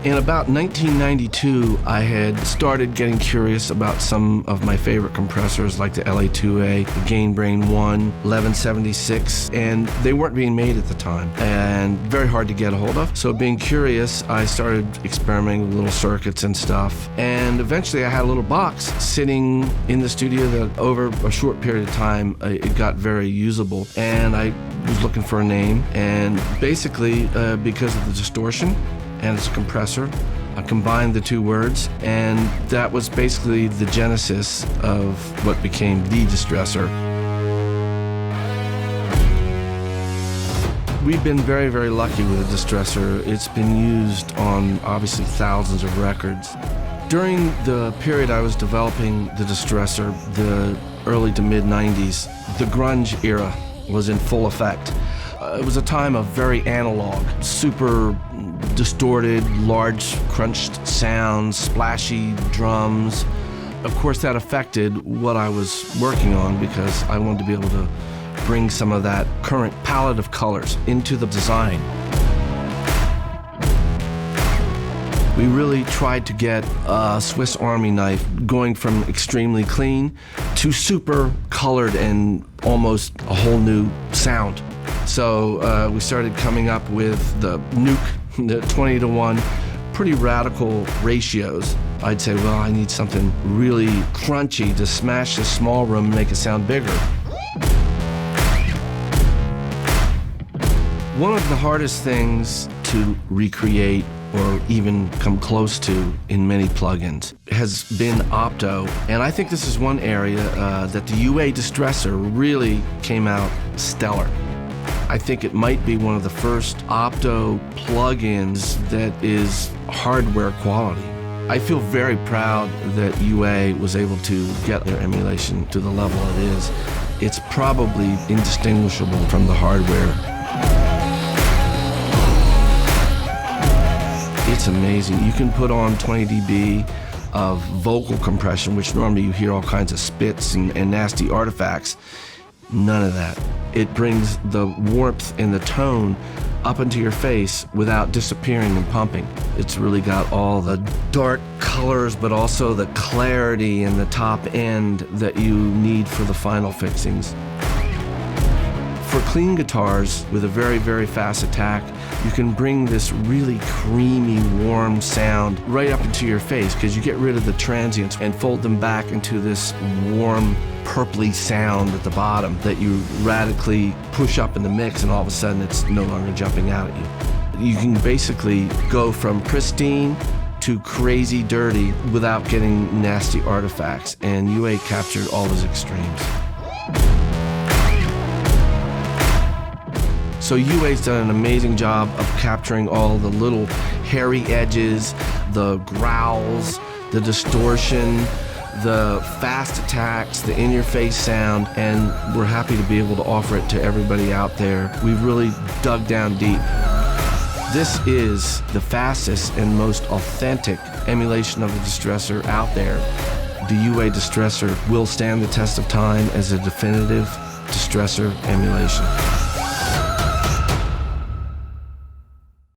In about 1992, I had started getting curious about some of my favorite compressors like the LA2A, the Gainbrain 1, 1176, and they weren't being made at the time and very hard to get a hold of. So being curious, I started experimenting with little circuits and stuff, and eventually I had a little box sitting in the studio that over a short period of time, it got very usable, and I was looking for a name, and basically because of the distortion, and it's a compressor. I combined the two words, and that was basically the genesis of what became the Distressor. We've been very, very lucky with the Distressor. It's been used on obviously thousands of records. During the period I was developing the Distressor, the early to mid-90s, the grunge era was in full effect. It was a time of very analog, super distorted, large crunched sounds, splashy drums. Of course, that affected what I was working on because I wanted to be able to bring some of that current palette of colors into the design. We really tried to get a Swiss Army knife going from extremely clean to super colored and almost a whole new sound. So we started coming up with the nuke, the 20-to-1, pretty radical ratios. I'd say, well, I need something really crunchy to smash this small room and make it sound bigger. One of the hardest things to recreate or even come close to in many plugins has been opto, and I think this is one area that the UAD Distressor really came out stellar. I think it might be one of the first opto plugins that is hardware quality. I feel very proud that UA was able to get their emulation to the level it is. It's probably indistinguishable from the hardware. It's amazing. You can put on 20 dB of vocal compression, which normally you hear all kinds of spits and nasty artifacts. None of that. It brings the warmth and the tone up into your face without disappearing and pumping. It's really got all the dark colors, but also the clarity and the top end that you need for the final fixings. For clean guitars with a very, very fast attack, you can bring this really creamy, warm sound right up into your face because you get rid of the transients and fold them back into this warm, purpley sound at the bottom that you radically push up in the mix, and all of a sudden it's no longer jumping out at you. You can basically go from pristine to crazy dirty without getting nasty artifacts, and UA captured all those extremes. So UA's done an amazing job of capturing all the little hairy edges, the growls, the distortion, the fast attacks, the in-your-face sound, and we're happy to be able to offer it to everybody out there. We've really dug down deep. This is the fastest and most authentic emulation of the Distressor out there. The UA Distressor will stand the test of time as a definitive Distressor emulation.